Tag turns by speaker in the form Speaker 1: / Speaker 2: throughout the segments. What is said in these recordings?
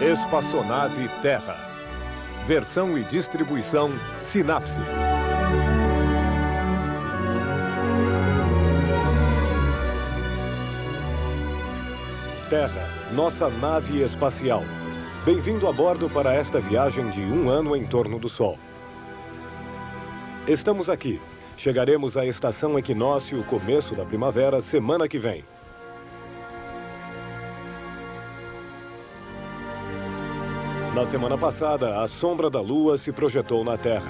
Speaker 1: Espaçonave Terra. Versão e distribuição Sinapse. Terra, nossa nave espacial. Bem-vindo a bordo para esta viagem de 1 ano em torno do Sol. Estamos aqui. Chegaremos à estação equinócio, começo da primavera, semana que vem. Na semana passada, a sombra da Lua se projetou na Terra.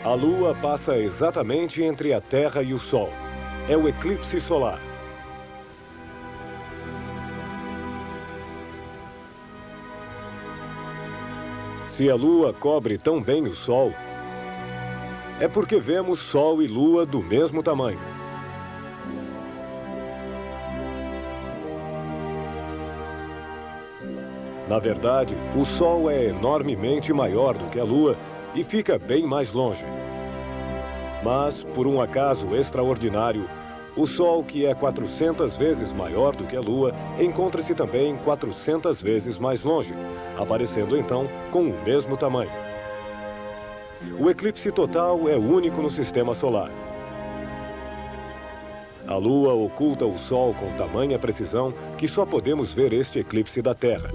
Speaker 1: A Lua passa exatamente entre a Terra e o Sol. É o eclipse solar. Se a Lua cobre tão bem o Sol, é porque vemos Sol e Lua do mesmo tamanho. Na verdade, o Sol é enormemente maior do que a Lua e fica bem mais longe. Mas, por um acaso extraordinário, o Sol, que é 400 vezes maior do que a Lua, encontra-se também 400 vezes mais longe, aparecendo então com o mesmo tamanho. O eclipse total é único no sistema solar. A Lua oculta o Sol com tamanha precisão que só podemos ver este eclipse da Terra.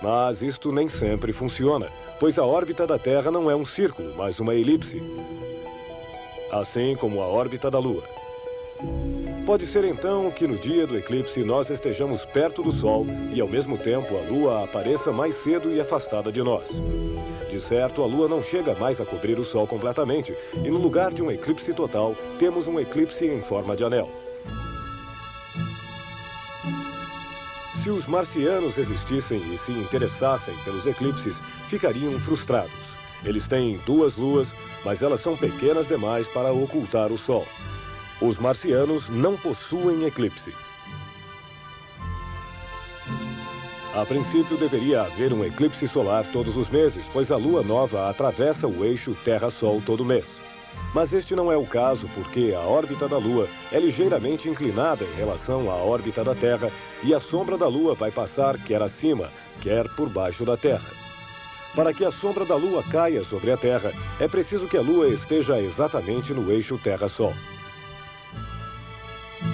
Speaker 1: Mas isto nem sempre funciona, pois a órbita da Terra não é um círculo, mas uma elipse. Assim como a órbita da Lua. Pode ser então que no dia do eclipse nós estejamos perto do Sol e ao mesmo tempo a Lua apareça mais cedo e afastada de nós. De certo, a Lua não chega mais a cobrir o Sol completamente e no lugar de um eclipse total, temos um eclipse em forma de anel. Se os marcianos existissem e se interessassem pelos eclipses, ficariam frustrados. Eles têm 2 luas, mas elas são pequenas demais para ocultar o Sol. Os marcianos não possuem eclipse. A princípio, deveria haver um eclipse solar todos os meses, pois a Lua nova atravessa o eixo Terra-Sol todo mês. Mas este não é o caso porque a órbita da Lua é ligeiramente inclinada em relação à órbita da Terra e a sombra da Lua vai passar quer acima, quer por baixo da Terra. Para que a sombra da Lua caia sobre a Terra, é preciso que a Lua esteja exatamente no eixo Terra-Sol.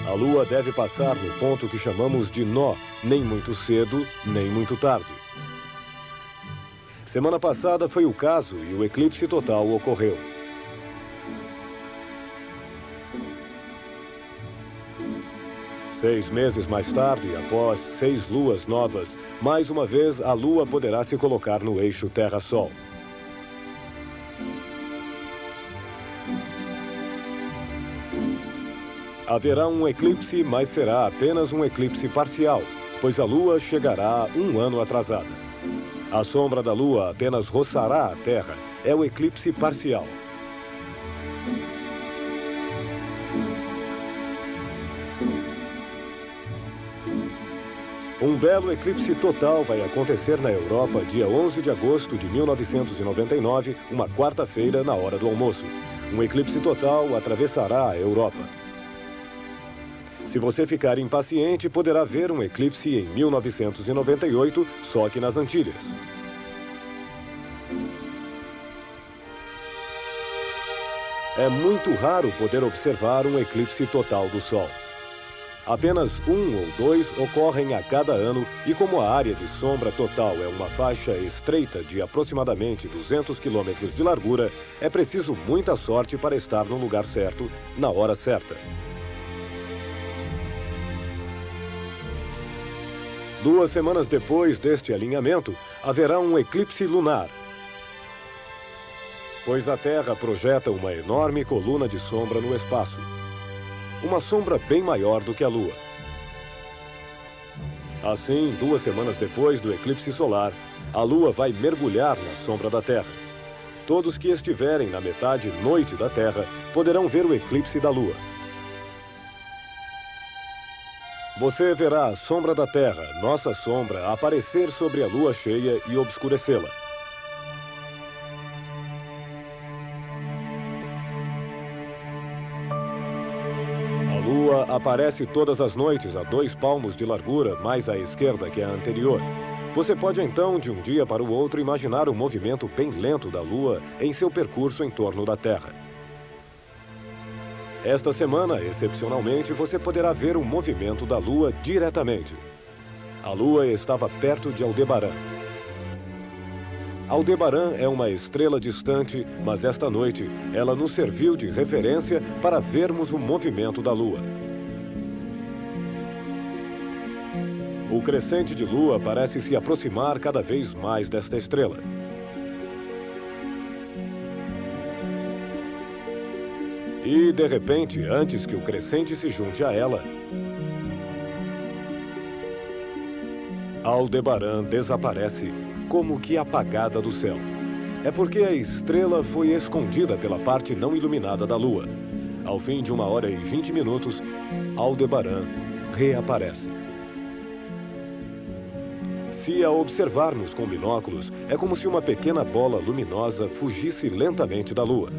Speaker 1: A Lua deve passar no ponto que chamamos de nó, nem muito cedo, nem muito tarde. Semana passada foi o caso e o eclipse total ocorreu. Seis meses mais tarde, após 6 luas novas, mais uma vez a Lua poderá se colocar no eixo Terra-Sol. Haverá um eclipse, mas será apenas um eclipse parcial, pois a Lua chegará 1 ano atrasada. A sombra da Lua apenas roçará a Terra. É o eclipse parcial. Um belo eclipse total vai acontecer na Europa dia 11 de agosto de 1999, uma quarta-feira, na hora do almoço. Um eclipse total atravessará a Europa. Se você ficar impaciente, poderá ver um eclipse em 1998, só que nas Antilhas. É muito raro poder observar um eclipse total do Sol. Apenas 1 ou 2 ocorrem a cada ano e como a área de sombra total é uma faixa estreita de aproximadamente 200 quilômetros de largura, é preciso muita sorte para estar no lugar certo, na hora certa. 2 semanas depois deste alinhamento, haverá um eclipse lunar, pois a Terra projeta uma enorme coluna de sombra no espaço. Uma sombra bem maior do que a Lua. Assim, 2 semanas depois do eclipse solar, a Lua vai mergulhar na sombra da Terra. Todos que estiverem na metade noite da Terra poderão ver o eclipse da Lua. Você verá a sombra da Terra, nossa sombra, aparecer sobre a Lua cheia e obscurecê-la. Lua aparece todas as noites a 2 palmos de largura, mais à esquerda que a anterior. Você pode então, de um dia para o outro, imaginar o movimento bem lento da Lua em seu percurso em torno da Terra. Esta semana, excepcionalmente, você poderá ver o movimento da Lua diretamente. A Lua estava perto de Aldebaran. Aldebaran é uma estrela distante, mas esta noite ela nos serviu de referência para vermos o movimento da Lua. O crescente de Lua parece se aproximar cada vez mais desta estrela. E, de repente, antes que o crescente se junte a ela, Aldebaran desaparece, como que apagada do céu. É porque a estrela foi escondida pela parte não iluminada da Lua. Ao fim de 1 hora e 20 minutos, Aldebaran reaparece. Se a observarmos com binóculos, é como se uma pequena bola luminosa fugisse lentamente da Lua.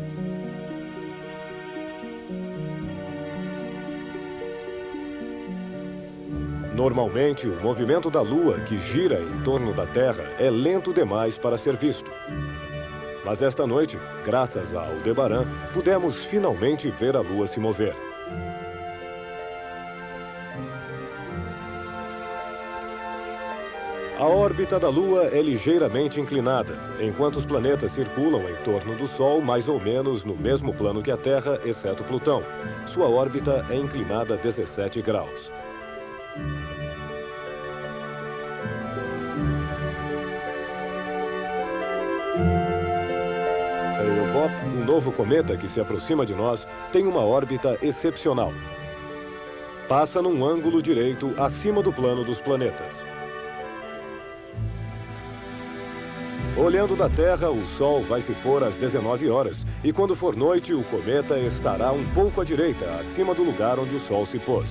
Speaker 1: Normalmente, o movimento da Lua, que gira em torno da Terra, é lento demais para ser visto. Mas esta noite, graças a Aldebaran, pudemos finalmente ver a Lua se mover. A órbita da Lua é ligeiramente inclinada, enquanto os planetas circulam em torno do Sol mais ou menos no mesmo plano que a Terra, exceto Plutão. Sua órbita é inclinada 17 graus. Hale-Bopp, um novo cometa que se aproxima de nós, tem uma órbita excepcional. Passa num ângulo direito acima do plano dos planetas. Olhando da Terra, o Sol vai se pôr às 19 horas, e quando for noite, o cometa estará um pouco à direita, acima do lugar onde o Sol se pôs.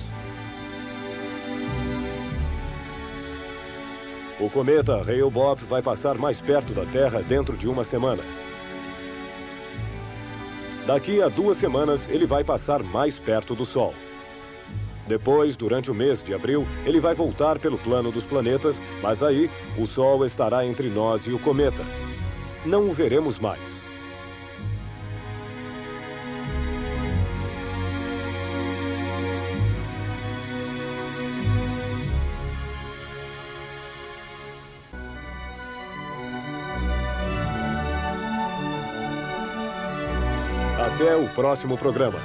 Speaker 1: O cometa Hale-Bopp vai passar mais perto da Terra dentro de 1 semana. Daqui a 2 semanas, ele vai passar mais perto do Sol. Depois, durante o mês de abril, ele vai voltar pelo plano dos planetas, mas aí o Sol estará entre nós e o cometa. Não o veremos mais. Até o próximo programa.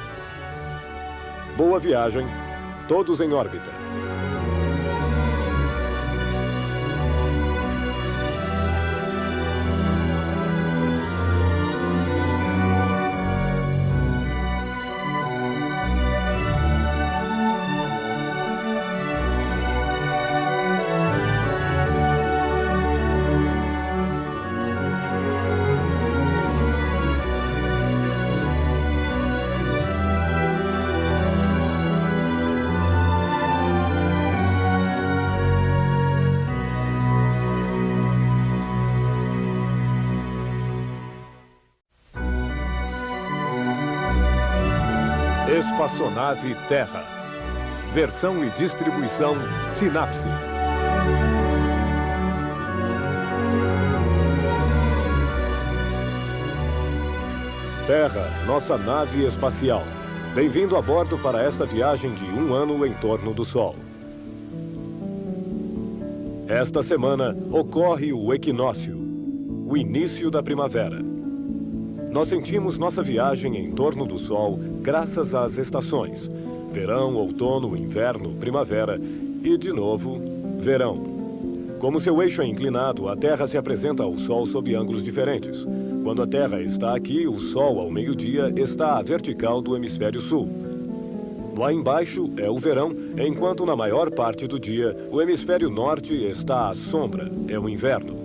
Speaker 1: Boa viagem. Todos em órbita. Espaçonave Terra. Versão e distribuição Sinapse. Terra, nossa nave espacial. Bem-vindo a bordo para esta viagem de 1 ano em torno do Sol. Esta semana ocorre o equinócio, o início da primavera. Nós sentimos nossa viagem em torno do Sol graças às estações: verão, outono, inverno, primavera e, de novo, verão. Como seu eixo é inclinado, a Terra se apresenta ao Sol sob ângulos diferentes. Quando a Terra está aqui, o Sol, ao meio-dia, está à vertical do hemisfério sul. Lá embaixo é o verão, enquanto na maior parte do dia, o hemisfério norte está à sombra, é o inverno.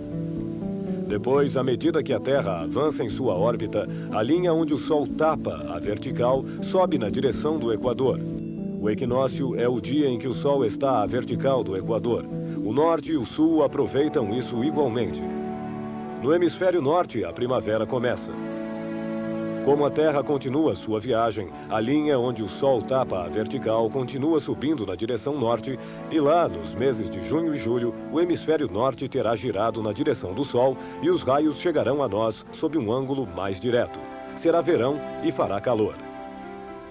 Speaker 1: Depois, à medida que a Terra avança em sua órbita, a linha onde o Sol tapa a vertical sobe na direção do Equador. O equinócio é o dia em que o Sol está à vertical do Equador. O norte e o sul aproveitam isso igualmente. No hemisfério norte, a primavera começa. Como a Terra continua sua viagem, a linha onde o Sol tapa a vertical continua subindo na direção norte e lá, nos meses de junho e julho, o hemisfério norte terá girado na direção do Sol e os raios chegarão a nós sob um ângulo mais direto. Será verão e fará calor.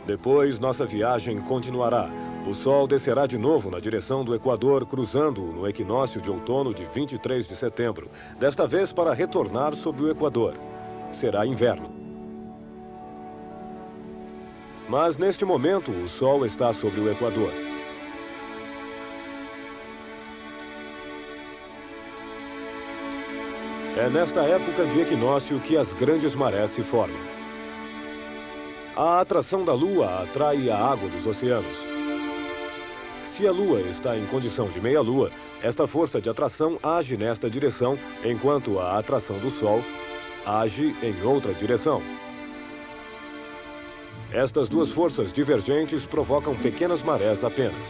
Speaker 1: Depois, nossa viagem continuará. O Sol descerá de novo na direção do Equador, cruzando-o no equinócio de outono de 23 de setembro, desta vez para retornar sob o Equador. Será inverno. Mas, neste momento, o Sol está sobre o Equador. É nesta época de equinócio que as grandes marés se formam. A atração da Lua atrai a água dos oceanos. Se a Lua está em condição de meia-lua, esta força de atração age nesta direção, enquanto a atração do Sol age em outra direção. Estas duas forças divergentes provocam pequenas marés apenas.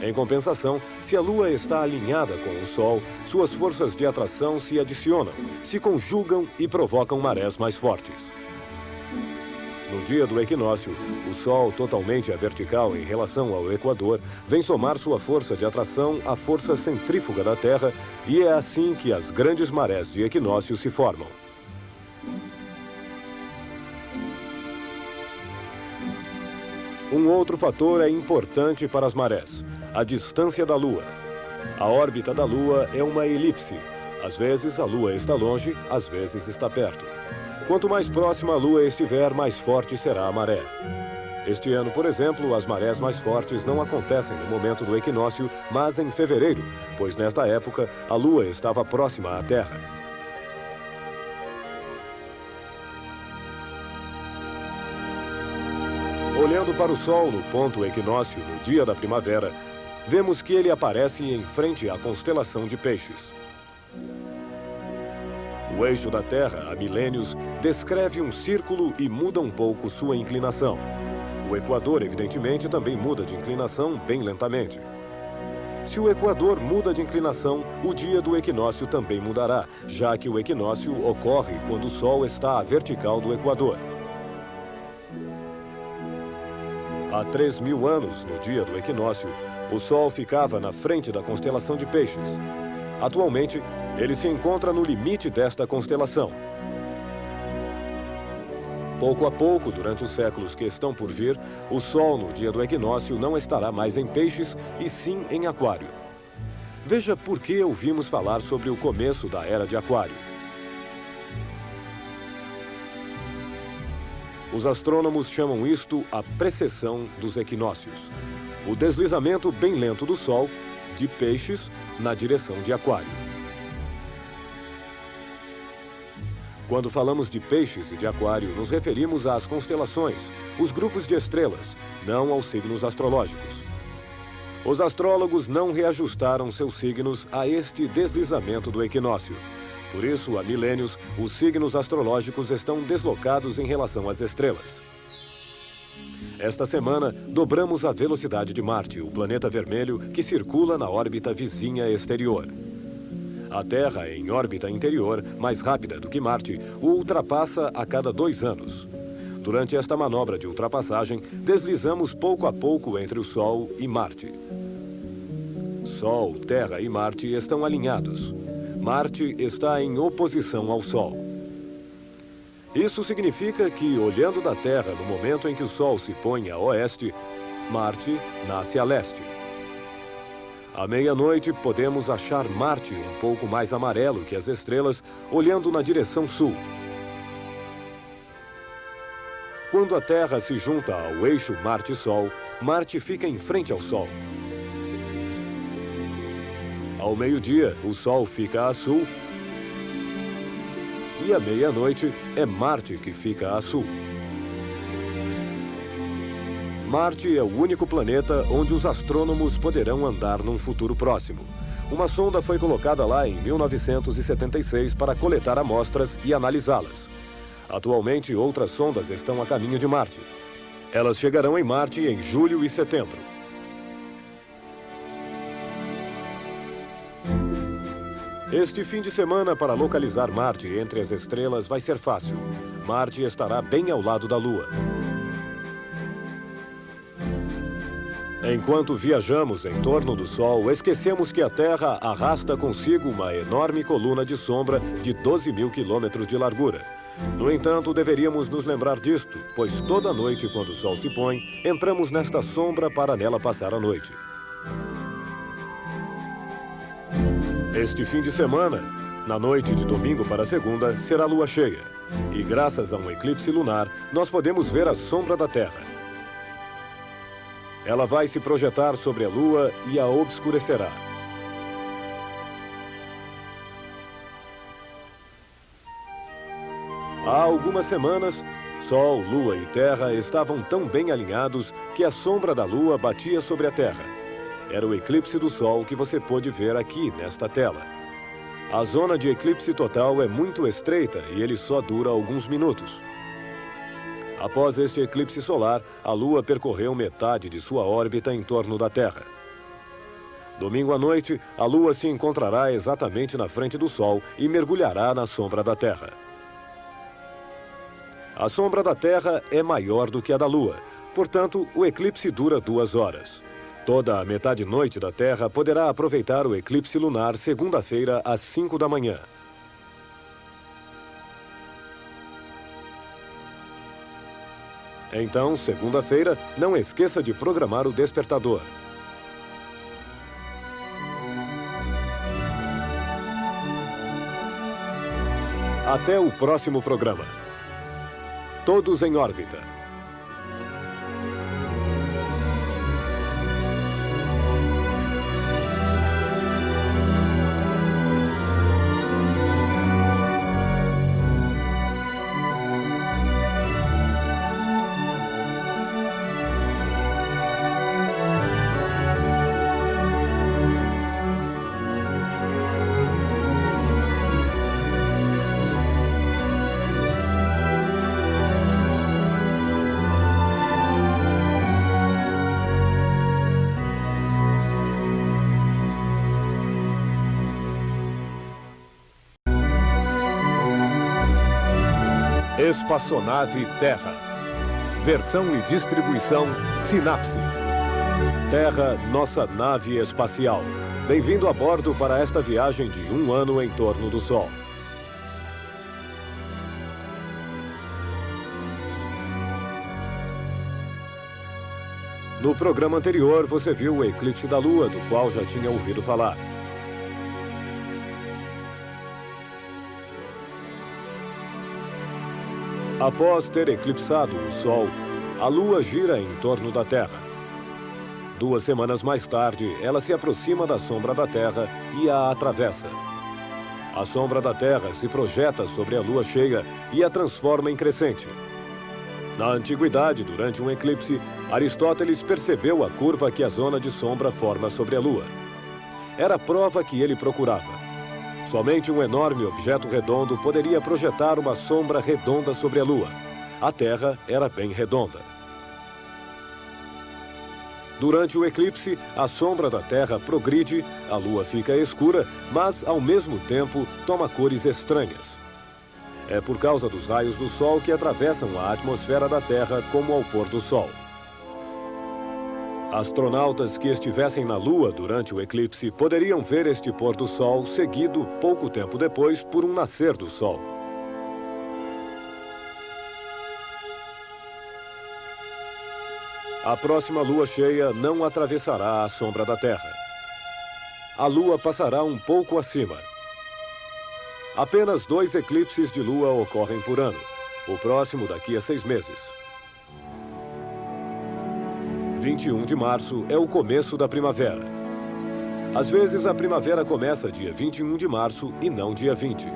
Speaker 1: Em compensação, se a Lua está alinhada com o Sol, suas forças de atração se adicionam, se conjugam e provocam marés mais fortes. No dia do equinócio, o Sol, totalmente à vertical em relação ao Equador, vem somar sua força de atração à força centrífuga da Terra e é assim que as grandes marés de equinócio se formam. Um outro fator é importante para as marés: a distância da Lua. A órbita da Lua é uma elipse. Às vezes a Lua está longe, às vezes está perto. Quanto mais próxima a Lua estiver, mais forte será a maré. Este ano, por exemplo, as marés mais fortes não acontecem no momento do equinócio, mas em fevereiro, pois nesta época a Lua estava próxima à Terra. Olhando para o Sol no ponto equinócio, no dia da primavera, vemos que ele aparece em frente à constelação de Peixes. O eixo da Terra, há milênios, descreve um círculo e muda um pouco sua inclinação. O Equador, evidentemente, também muda de inclinação bem lentamente. Se o Equador muda de inclinação, o dia do equinócio também mudará, já que o equinócio ocorre quando o Sol está à vertical do Equador. Há 3.000 anos, no dia do equinócio, o Sol ficava na frente da constelação de Peixes. Atualmente, ele se encontra no limite desta constelação. Pouco a pouco, durante os séculos que estão por vir, o Sol, no dia do equinócio, não estará mais em Peixes, e sim em Aquário. Veja por que ouvimos falar sobre o começo da Era de Aquário. Os astrônomos chamam isto a precessão dos equinócios. O deslizamento bem lento do Sol, de Peixes, na direção de Aquário. Quando falamos de Peixes e de Aquário, nos referimos às constelações, os grupos de estrelas, não aos signos astrológicos. Os astrólogos não reajustaram seus signos a este deslizamento do equinócio. Por isso, há milênios, os signos astrológicos estão deslocados em relação às estrelas. Esta semana, dobramos a velocidade de Marte, o planeta vermelho que circula na órbita vizinha exterior. A Terra, em órbita interior, mais rápida do que Marte, o ultrapassa a cada 2 anos. Durante esta manobra de ultrapassagem, deslizamos pouco a pouco entre o Sol e Marte. Sol, Terra e Marte estão alinhados. Marte está em oposição ao Sol. Isso significa que, olhando da Terra no momento em que o Sol se põe a oeste, Marte nasce a leste. À meia-noite, podemos achar Marte um pouco mais amarelo que as estrelas, olhando na direção sul. Quando a Terra se junta ao eixo Marte-Sol, Marte fica em frente ao Sol. Ao meio-dia, o Sol fica a sul e à meia-noite é Marte que fica a sul. Marte é o único planeta onde os astrônomos poderão andar num futuro próximo. Uma sonda foi colocada lá em 1976 para coletar amostras e analisá-las. Atualmente, outras sondas estão a caminho de Marte. Elas chegarão em Marte em julho e setembro. Este fim de semana, para localizar Marte entre as estrelas, vai ser fácil. Marte estará bem ao lado da Lua. Enquanto viajamos em torno do Sol, esquecemos que a Terra arrasta consigo uma enorme coluna de sombra de 12.000 quilômetros de largura. No entanto, deveríamos nos lembrar disto, pois toda noite, quando o Sol se põe, entramos nesta sombra para nela passar a noite. Este fim de semana, na noite de domingo para segunda, será lua cheia. E graças a um eclipse lunar, nós podemos ver a sombra da Terra. Ela vai se projetar sobre a Lua e a obscurecerá. Há algumas semanas, Sol, Lua e Terra estavam tão bem alinhados que a sombra da Lua batia sobre a Terra. Era o eclipse do Sol que você pôde ver aqui nesta tela. A zona de eclipse total é muito estreita e ele só dura alguns minutos. Após este eclipse solar, a Lua percorreu metade de sua órbita em torno da Terra. Domingo à noite, a Lua se encontrará exatamente na frente do Sol e mergulhará na sombra da Terra. A sombra da Terra é maior do que a da Lua, portanto, o eclipse dura 2 horas. Toda a metade-noite da Terra poderá aproveitar o eclipse lunar segunda-feira às 5 da manhã. Então, segunda-feira, não esqueça de programar o despertador. Até o próximo programa. Todos em órbita. Espaçonave Terra. Versão e distribuição Sinapse. Terra, nossa nave espacial. Bem-vindo a bordo para esta viagem de 1 ano em torno do Sol. No programa anterior, você viu o eclipse da Lua, do qual já tinha ouvido falar. Após ter eclipsado o Sol, a Lua gira em torno da Terra. 2 semanas mais tarde, ela se aproxima da sombra da Terra e a atravessa. A sombra da Terra se projeta sobre a Lua cheia e a transforma em crescente. Na antiguidade, durante um eclipse, Aristóteles percebeu a curva que a zona de sombra forma sobre a Lua. Era a prova que ele procurava. Somente um enorme objeto redondo poderia projetar uma sombra redonda sobre a Lua. A Terra era bem redonda. Durante o eclipse, a sombra da Terra progride, a Lua fica escura, mas, ao mesmo tempo, toma cores estranhas. É por causa dos raios do Sol que atravessam a atmosfera da Terra como ao pôr do Sol. Astronautas que estivessem na Lua durante o eclipse poderiam ver este pôr do Sol seguido, pouco tempo depois, por um nascer do Sol. A próxima lua cheia não atravessará a sombra da Terra. A Lua passará um pouco acima. Apenas 2 eclipses de Lua ocorrem por ano. O próximo daqui a 6 meses. 21 de março é o começo da primavera. Às vezes, a primavera começa dia 21 de março e não dia 20.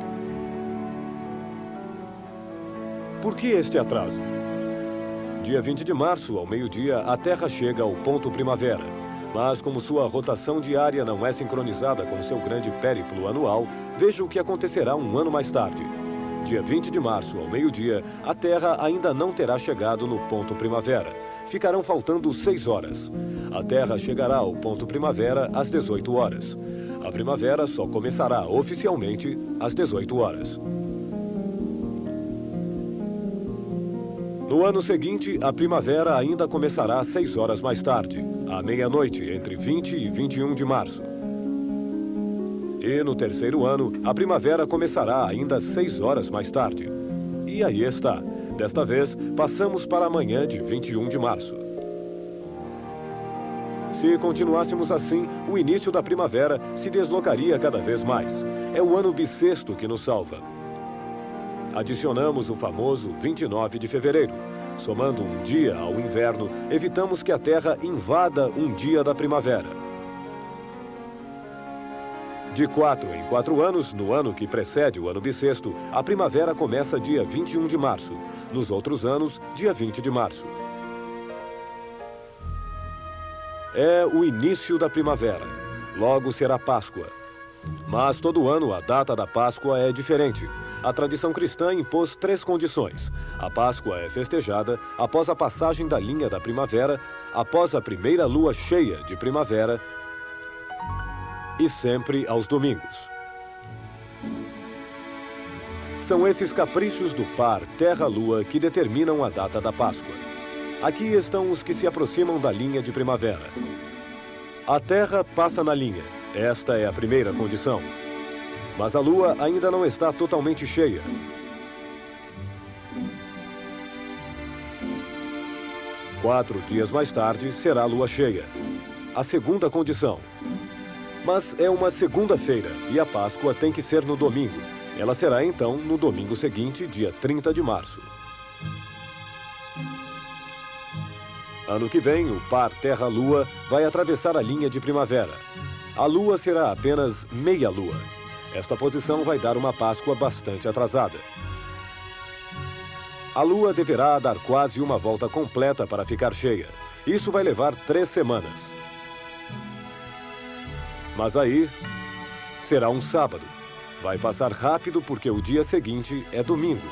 Speaker 1: Por que este atraso? Dia 20 de março, ao meio-dia, a Terra chega ao ponto primavera. Mas, como sua rotação diária não é sincronizada com seu grande périplo anual, veja o que acontecerá um ano mais tarde. Dia 20 de março, ao meio-dia, a Terra ainda não terá chegado no ponto primavera. Ficarão faltando 6 horas. A Terra chegará ao ponto primavera às 18 horas. A primavera só começará oficialmente às 18 horas. No ano seguinte, a primavera ainda começará 6 horas mais tarde, à meia-noite, entre 20 e 21 de março. E no terceiro ano, a primavera começará ainda 6 horas mais tarde. E aí está. Desta vez, passamos para a manhã de 21 de março. Se continuássemos assim, o início da primavera se deslocaria cada vez mais. É o ano bissexto que nos salva. Adicionamos o famoso 29 de fevereiro. Somando um dia ao inverno, evitamos que a Terra invada um dia da primavera. De 4 em 4 anos, no ano que precede o ano bissexto, a primavera começa dia 21 de março. Nos outros anos, dia 20 de março. É o início da primavera. Logo será Páscoa. Mas todo ano a data da Páscoa é diferente. A tradição cristã impôs 3 condições. A Páscoa é festejada após a passagem da linha da primavera, após a primeira lua cheia de primavera e sempre aos domingos. São esses caprichos do par Terra-Lua que determinam a data da Páscoa. Aqui estão os que se aproximam da linha de primavera. A Terra passa na linha. Esta é a primeira condição. Mas a Lua ainda não está totalmente cheia. Quatro dias mais tarde será a Lua cheia. A segunda condição. Mas é uma segunda-feira e a Páscoa tem que ser no domingo. Ela será então no domingo seguinte, dia 30 de março. Ano que vem, o par Terra-Lua vai atravessar a linha de primavera. A Lua será apenas meia-lua. Esta posição vai dar uma Páscoa bastante atrasada. A Lua deverá dar quase uma volta completa para ficar cheia. Isso vai levar 3 semanas. Mas aí, será um sábado. Vai passar rápido porque o dia seguinte é domingo.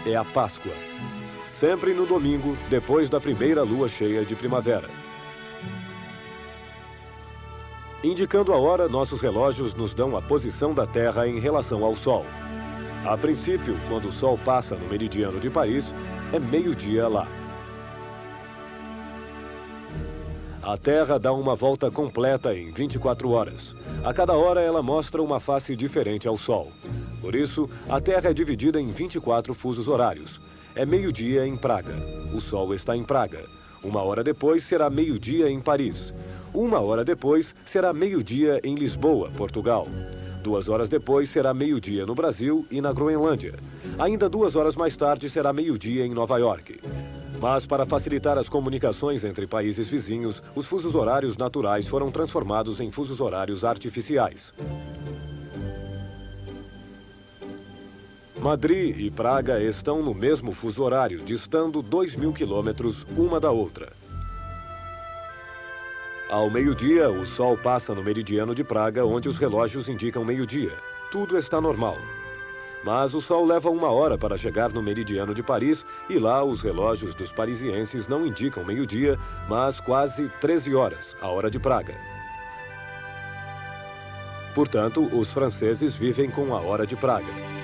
Speaker 1: É a Páscoa. Sempre no domingo, depois da primeira lua cheia de primavera. Indicando a hora, nossos relógios nos dão a posição da Terra em relação ao Sol. A princípio, quando o Sol passa no meridiano de Paris, é meio-dia lá. A Terra dá uma volta completa em 24 horas. A cada hora ela mostra uma face diferente ao Sol. Por isso, a Terra é dividida em 24 fusos horários. É meio-dia em Praga. O Sol está em Praga. 1 hora depois será meio-dia em Paris. 1 hora depois será meio-dia em Lisboa, Portugal. 2 horas depois será meio-dia no Brasil e na Groenlândia. Ainda 2 horas mais tarde será meio-dia em Nova York. Mas para facilitar as comunicações entre países vizinhos, os fusos horários naturais foram transformados em fusos horários artificiais. Madrid e Praga estão no mesmo fuso horário, distando 2.000 quilômetros uma da outra. Ao meio-dia, o Sol passa no meridiano de Praga, onde os relógios indicam meio-dia. Tudo está normal. Mas o Sol leva 1 hora para chegar no meridiano de Paris e lá os relógios dos parisienses não indicam meio-dia, mas quase 13 horas, a hora de Praga. Portanto, os franceses vivem com a hora de Praga.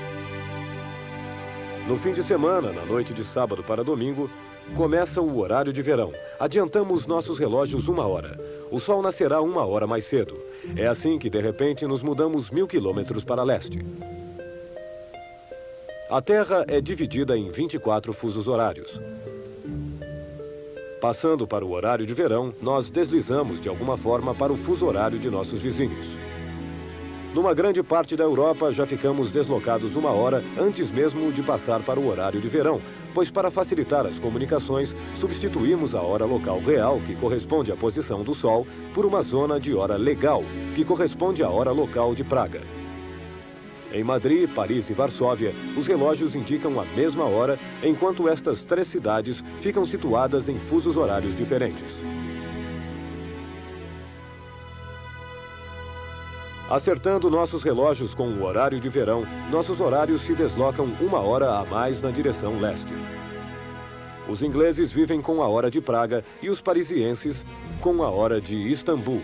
Speaker 1: No fim de semana, na noite de sábado para domingo, começa o horário de verão. Adiantamos nossos relógios 1 hora. O Sol nascerá 1 hora mais cedo. É assim que, de repente, nos mudamos 1.000 quilômetros para leste. A Terra é dividida em 24 fusos horários. Passando para o horário de verão, nós deslizamos de alguma forma para o fuso horário de nossos vizinhos. Numa grande parte da Europa, já ficamos deslocados 1 hora antes mesmo de passar para o horário de verão, pois para facilitar as comunicações, substituímos a hora local real, que corresponde à posição do Sol, por uma zona de hora legal, que corresponde à hora local de Praga. Em Madrid, Paris e Varsóvia, os relógios indicam a mesma hora, enquanto estas 3 cidades ficam situadas em fusos horários diferentes. Acertando nossos relógios com o horário de verão, nossos horários se deslocam 1 hora a mais na direção leste. Os ingleses vivem com a hora de Praga e os parisienses com a hora de Istambul.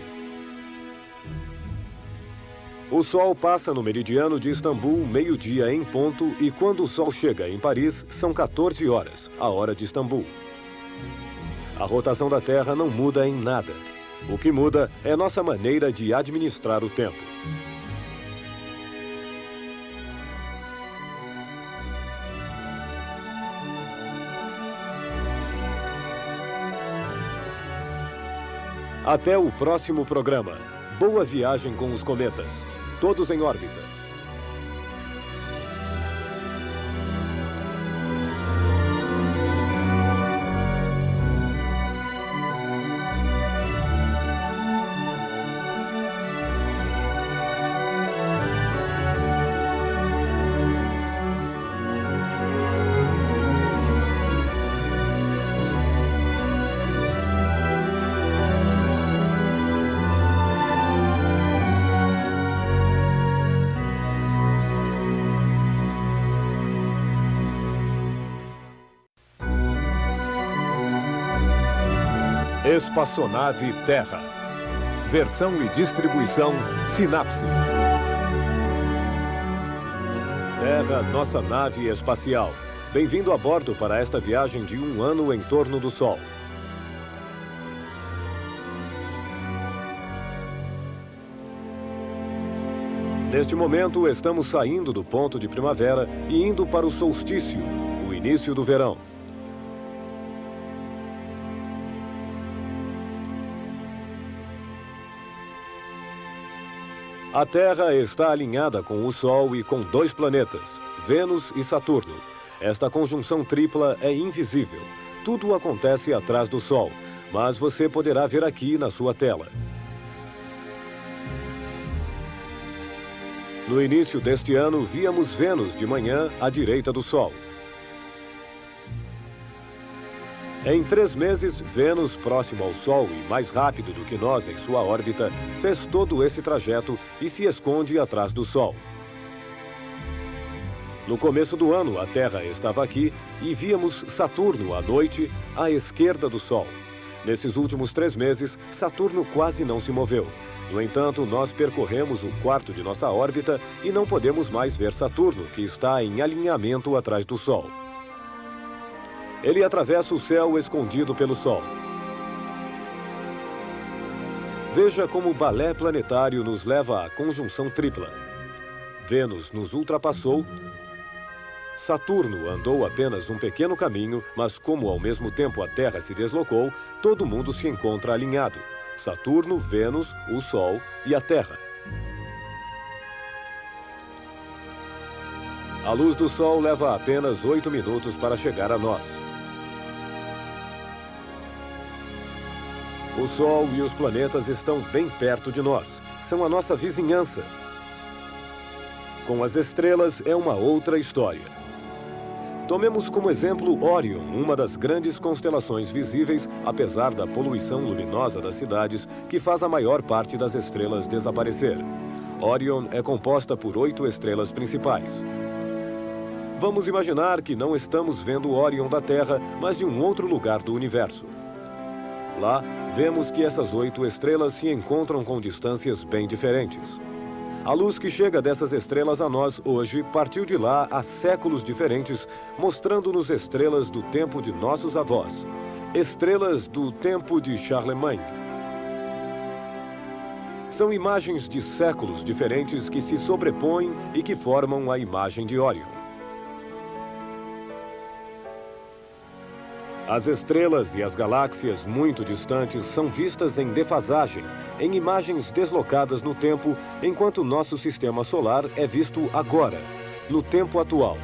Speaker 1: O Sol passa no meridiano de Istambul meio-dia em ponto e quando o Sol chega em Paris são 14 horas, a hora de Istambul. A rotação da Terra não muda em nada. O que muda é nossa maneira de administrar o tempo. Até o próximo programa. Boa viagem com os cometas. Todos em órbita. Espaçonave Terra. Versão e distribuição Sinapse. Terra, nossa nave espacial. Bem-vindo a bordo para esta viagem de 1 ano em torno do Sol. Neste momento, estamos saindo do ponto de primavera e indo para o solstício, o início do verão. A Terra está alinhada com o Sol e com 2 planetas, Vênus e Saturno. Esta conjunção tripla é invisível. Tudo acontece atrás do Sol, mas você poderá ver aqui na sua tela. No início deste ano, víamos Vênus de manhã à direita do Sol. Em 3 meses, Vênus, próximo ao Sol e mais rápido do que nós em sua órbita, fez todo esse trajeto e se esconde atrás do Sol. No começo do ano, a Terra estava aqui e víamos Saturno à noite, à esquerda do Sol. Nesses últimos 3 meses, Saturno quase não se moveu. No entanto, nós percorremos o quarto de nossa órbita e não podemos mais ver Saturno, que está em alinhamento atrás do Sol. Ele atravessa o céu escondido pelo Sol. Veja como o balé planetário nos leva à conjunção tripla. Vênus nos ultrapassou. Saturno andou apenas um pequeno caminho, mas como ao mesmo tempo a Terra se deslocou, todo mundo se encontra alinhado. Saturno, Vênus, o Sol e a Terra. A luz do Sol leva apenas 8 minutos para chegar a nós. O Sol e os planetas estão bem perto de nós. São a nossa vizinhança. Com as estrelas é uma outra história. Tomemos como exemplo Órion, uma das grandes constelações visíveis, apesar da poluição luminosa das cidades, que faz a maior parte das estrelas desaparecer. Órion é composta por 8 estrelas principais. Vamos imaginar que não estamos vendo Órion da Terra, mas de um outro lugar do universo. Lá, vemos que essas 8 estrelas se encontram com distâncias bem diferentes. A luz que chega dessas estrelas a nós hoje partiu de lá há séculos diferentes, mostrando-nos estrelas do tempo de nossos avós. Estrelas do tempo de Charlemagne. São imagens de séculos diferentes que se sobrepõem e que formam a imagem de Órion. As estrelas e as galáxias muito distantes são vistas em defasagem, em imagens deslocadas no tempo, enquanto nosso sistema solar é visto agora, no tempo atual.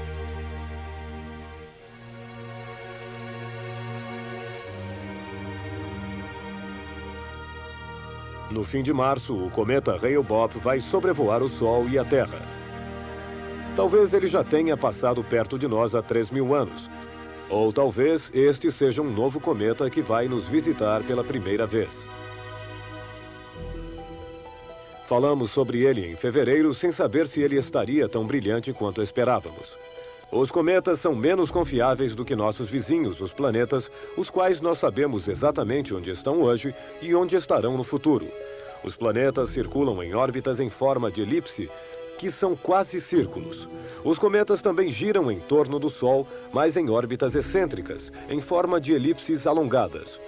Speaker 1: No fim de março, o cometa Hale-Bopp vai sobrevoar o Sol e a Terra. Talvez ele já tenha passado perto de nós há 3.000 anos. Ou talvez este seja um novo cometa que vai nos visitar pela primeira vez. Falamos sobre ele em fevereiro sem saber se ele estaria tão brilhante quanto esperávamos. Os cometas são menos confiáveis do que nossos vizinhos, os planetas, os quais nós sabemos exatamente onde estão hoje e onde estarão no futuro. Os planetas circulam em órbitas em forma de elipse, que são quase círculos. Os cometas também giram em torno do Sol, mas em órbitas excêntricas, em forma de elipses alongadas.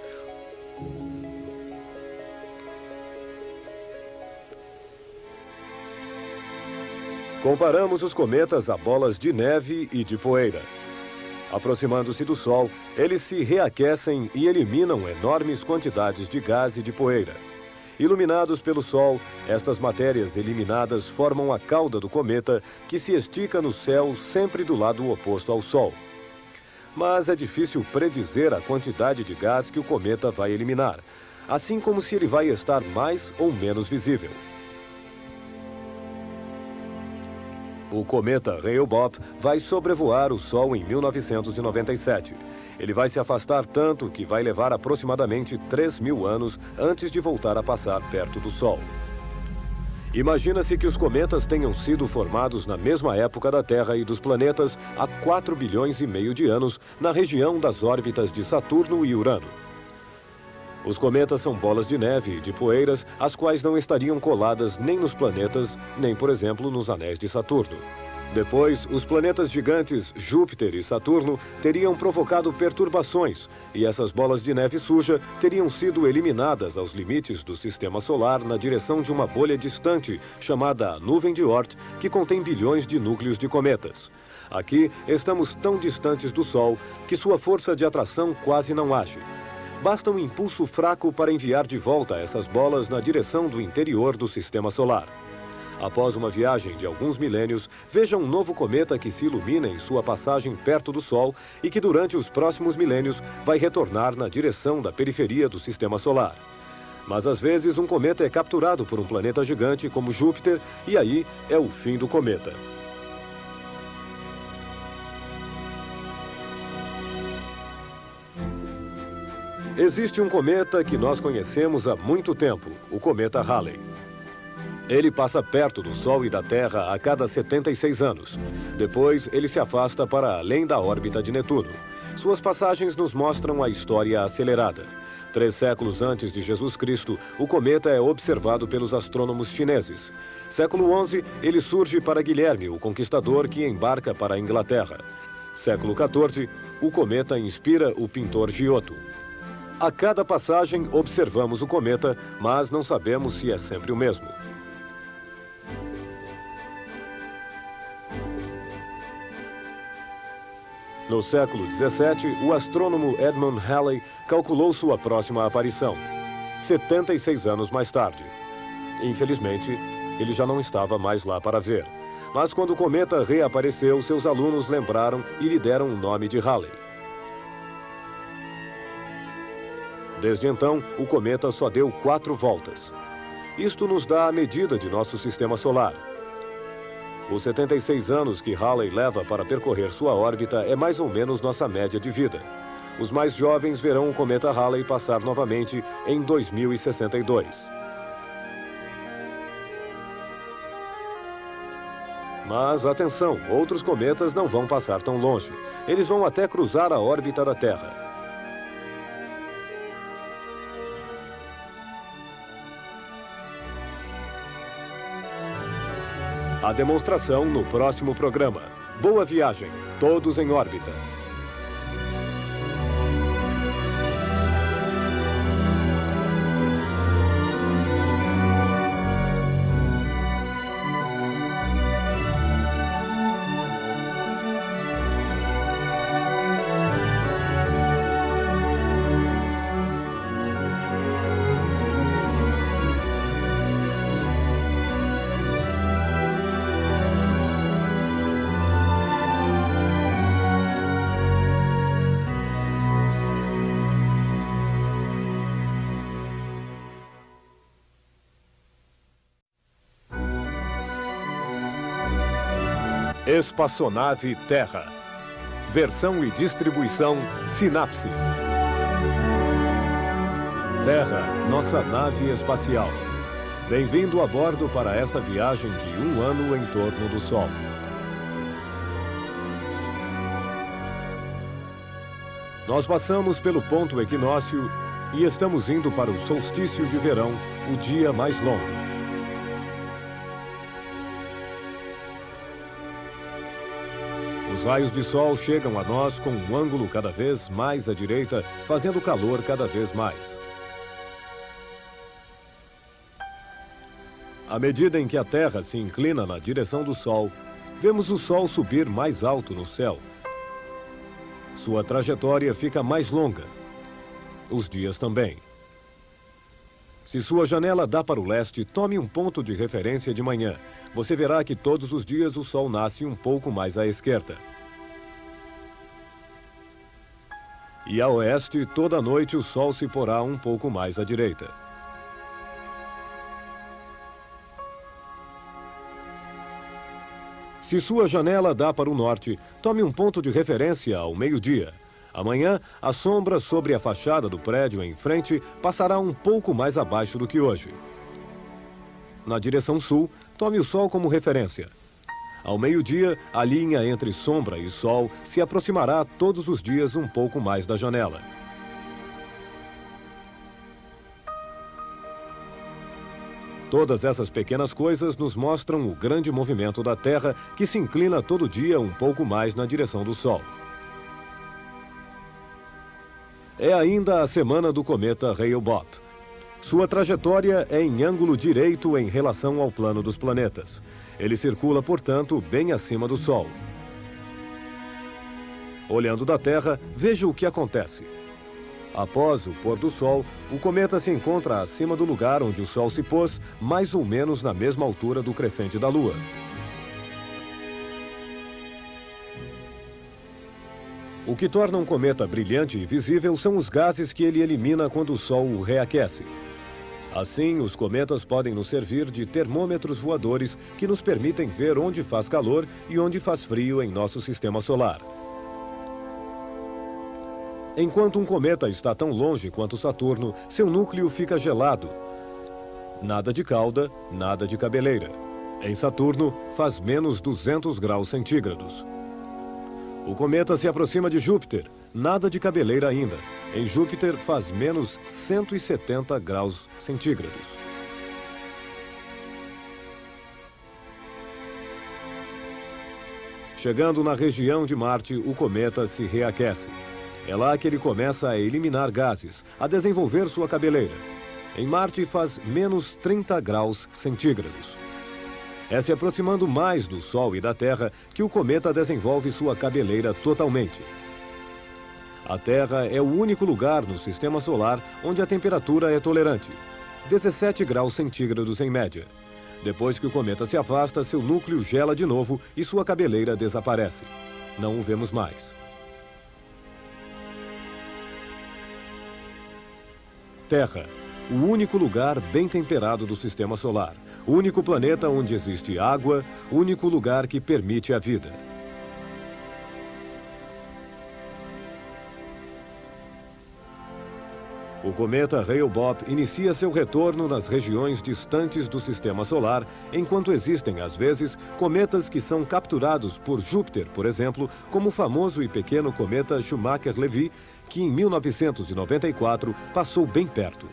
Speaker 1: Comparamos os cometas a bolas de neve e de poeira. Aproximando-se do Sol, eles se reaquecem e eliminam enormes quantidades de gás e de poeira. Iluminados pelo Sol, estas matérias eliminadas formam a cauda do cometa, que se estica no céu sempre do lado oposto ao Sol. Mas é difícil predizer a quantidade de gás que o cometa vai eliminar, assim como se ele vai estar mais ou menos visível. O cometa Hale-Bopp vai sobrevoar o Sol em 1997. Ele vai se afastar tanto que vai levar aproximadamente 3.000 anos antes de voltar a passar perto do Sol. Imagina-se que os cometas tenham sido formados na mesma época da Terra e dos planetas há 4,5 bilhões de anos na região das órbitas de Saturno e Urano. Os cometas são bolas de neve e de poeiras, as quais não estariam coladas nem nos planetas, nem, por exemplo, nos anéis de Saturno. Depois, os planetas gigantes Júpiter e Saturno teriam provocado perturbações, e essas bolas de neve suja teriam sido eliminadas aos limites do Sistema Solar na direção de uma bolha distante, chamada a Nuvem de Oort, que contém bilhões de núcleos de cometas. Aqui, estamos tão distantes do Sol que sua força de atração quase não age. Basta um impulso fraco para enviar de volta essas bolas na direção do interior do Sistema Solar. Após uma viagem de alguns milênios, veja um novo cometa que se ilumina em sua passagem perto do Sol e que durante os próximos milênios vai retornar na direção da periferia do Sistema Solar. Mas às vezes um cometa é capturado por um planeta gigante como Júpiter e aí é o fim do cometa. Existe um cometa que nós conhecemos há muito tempo, o cometa Halley. Ele passa perto do Sol e da Terra a cada 76 anos. Depois, ele se afasta para além da órbita de Netuno. Suas passagens nos mostram a história acelerada. 3 séculos antes de Jesus Cristo, o cometa é observado pelos astrônomos chineses. Século XI, ele surge para Guilherme, o conquistador que embarca para a Inglaterra. Século XIV, o cometa inspira o pintor Giotto. A cada passagem, observamos o cometa, mas não sabemos se é sempre o mesmo. No século XVII, o astrônomo Edmund Halley calculou sua próxima aparição, 76 anos mais tarde. Infelizmente, ele já não estava mais lá para ver. Mas quando o cometa reapareceu, seus alunos lembraram e lhe deram o nome de Halley. Desde então, o cometa só deu 4 voltas. Isto nos dá a medida de nosso sistema solar. Os 76 anos que Halley leva para percorrer sua órbita é mais ou menos nossa média de vida. Os mais jovens verão o cometa Halley passar novamente em 2062. Mas, atenção, outros cometas não vão passar tão longe. Eles vão até cruzar a órbita da Terra. A demonstração no próximo programa. Boa viagem, todos em órbita. Espaçonave Terra. Versão e distribuição Sinapse. Terra, nossa nave espacial. Bem-vindo a bordo para essa viagem de 1 ano em torno do Sol. Nós passamos pelo ponto equinócio E estamos indo para o solstício de verão, o dia mais longo. Os raios de sol chegam a nós com um ângulo cada vez mais à direita, fazendo calor cada vez mais. À medida em que a Terra se inclina na direção do Sol, vemos o Sol subir mais alto no céu. Sua trajetória fica mais longa. Os dias também. Se sua janela dá para o leste, tome um ponto de referência de manhã. Você verá que todos os dias o Sol nasce um pouco mais à esquerda. E a oeste, toda noite o Sol se porá um pouco mais à direita. Se sua janela dá para o norte, tome um ponto de referência ao meio-dia. Amanhã, a sombra sobre a fachada do prédio em frente passará um pouco mais abaixo do que hoje. Na direção sul, tome o sol como referência. Ao meio-dia, a linha entre sombra e sol se aproximará todos os dias um pouco mais da janela. Todas essas pequenas coisas nos mostram o grande movimento da Terra que se inclina todo dia um pouco mais na direção do Sol. É ainda a semana do cometa Hale-Bopp. Sua trajetória é em ângulo direito em relação ao plano dos planetas. Ele circula, portanto, bem acima do Sol. Olhando da Terra, veja o que acontece. Após o pôr do Sol, o cometa se encontra acima do lugar onde o Sol se pôs, mais ou menos na mesma altura do crescente da Lua. O que torna um cometa brilhante e visível são os gases que ele elimina quando o Sol o reaquece. Assim, os cometas podem nos servir de termômetros voadores que nos permitem ver onde faz calor e onde faz frio em nosso sistema solar. Enquanto um cometa está tão longe quanto Saturno, seu núcleo fica gelado. Nada de cauda, nada de cabeleira. Em Saturno, faz menos 200 graus centígrados. O cometa se aproxima de Júpiter, nada de cabeleira ainda. Em Júpiter, faz menos 170 graus centígrados. Chegando na região de Marte, o cometa se reaquece. É lá que ele começa a eliminar gases, a desenvolver sua cabeleira. Em Marte faz menos 30 graus centígrados. É se aproximando mais do Sol e da Terra que o cometa desenvolve sua cabeleira totalmente. A Terra é o único lugar no sistema solar onde a temperatura é tolerante, 17 graus centígrados em média. Depois que o cometa se afasta, seu núcleo gela de novo e sua cabeleira desaparece. Não o vemos mais. Terra, o único lugar bem temperado do sistema solar, o único planeta onde existe água, o único lugar que permite a vida. O cometa Hale-Bopp inicia seu retorno nas regiões distantes do sistema solar, enquanto existem, às vezes, cometas que são capturados por Júpiter, por exemplo, como o famoso e pequeno cometa Schumacher-Levy, que em 1994 passou bem perto.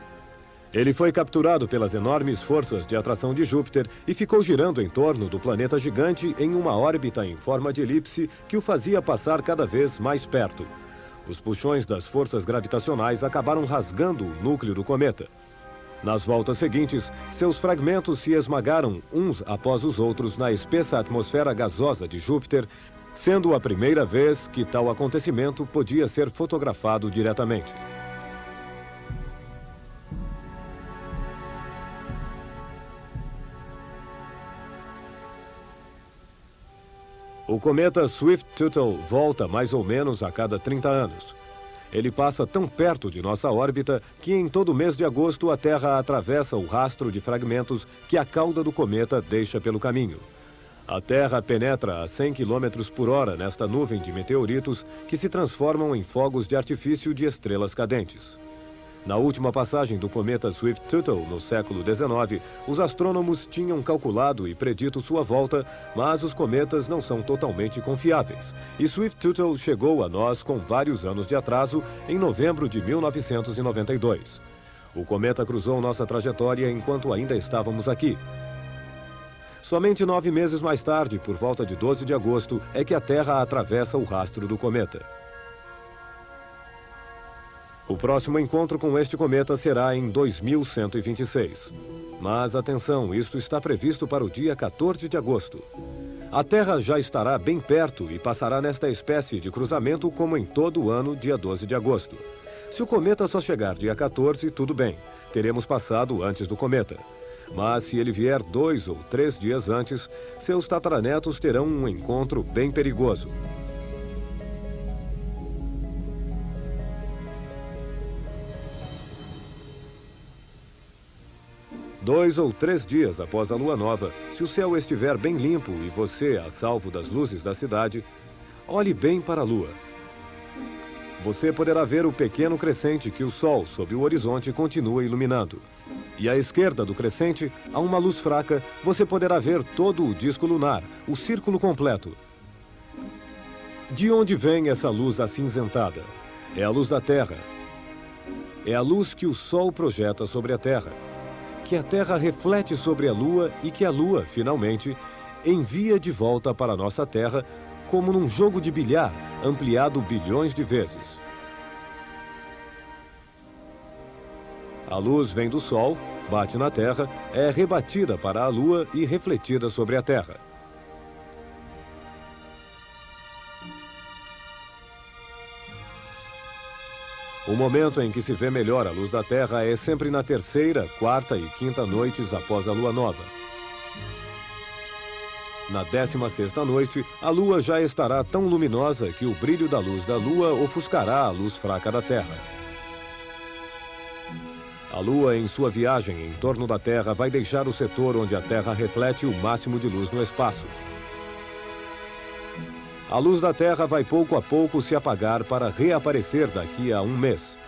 Speaker 1: Ele foi capturado pelas enormes forças de atração de Júpiter e ficou girando em torno do planeta gigante em uma órbita em forma de elipse que o fazia passar cada vez mais perto. Os puxões das forças gravitacionais acabaram rasgando o núcleo do cometa. Nas voltas seguintes, seus fragmentos se esmagaram uns após os outros na espessa atmosfera gasosa de Júpiter, sendo a primeira vez que tal acontecimento podia ser fotografado diretamente. O cometa Swift-Tuttle volta mais ou menos a cada 30 anos. Ele passa tão perto de nossa órbita que em todo mês de agosto a Terra atravessa o rastro de fragmentos que a cauda do cometa deixa pelo caminho. A Terra penetra a 100 km por hora nesta nuvem de meteoritos que se transformam em fogos de artifício de estrelas cadentes. Na última passagem do cometa Swift-Tuttle, no século XIX, os astrônomos tinham calculado e predito sua volta, mas os cometas não são totalmente confiáveis. E Swift-Tuttle chegou a nós com vários anos de atraso em novembro de 1992. O cometa cruzou nossa trajetória enquanto ainda estávamos aqui. Somente 9 meses mais tarde, por volta de 12 de agosto, é que a Terra atravessa o rastro do cometa. O próximo encontro com este cometa será em 2126. Mas atenção, isto está previsto para o dia 14 de agosto. A Terra já estará bem perto e passará nesta espécie de cruzamento como em todo o ano, dia 12 de agosto. Se o cometa só chegar dia 14, tudo bem. Teremos passado antes do cometa. Mas se ele vier 2 ou 3 dias antes, seus tataranetos terão um encontro bem perigoso. 2 ou 3 dias após a lua nova, se o céu estiver bem limpo e você a salvo das luzes da cidade, olhe bem para a lua. Você poderá ver o pequeno crescente que o sol, sob o horizonte, continua iluminando. E à esquerda do crescente, a uma luz fraca, você poderá ver todo o disco lunar, o círculo completo. De onde vem essa luz acinzentada? É a luz da Terra. É a luz que o Sol projeta sobre a Terra, que a Terra reflete sobre a Lua e que a Lua, finalmente, envia de volta para a nossa Terra como num jogo de bilhar, ampliado bilhões de vezes. A luz vem do Sol, bate na Terra, é rebatida para a Lua e refletida sobre a Terra. O momento em que se vê melhor a luz da Terra é sempre na terceira, quarta e quinta noites após a lua nova. Na 16ª noite, a lua já estará tão luminosa que o brilho da luz da lua ofuscará a luz fraca da Terra. A lua, em sua viagem em torno da Terra, vai deixar o setor onde a Terra reflete o máximo de luz no espaço. A luz da Terra vai pouco a pouco se apagar para reaparecer daqui a um mês.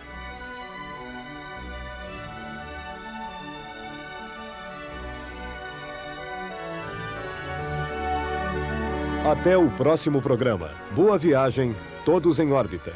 Speaker 1: Até o próximo programa. Boa viagem, todos em órbita.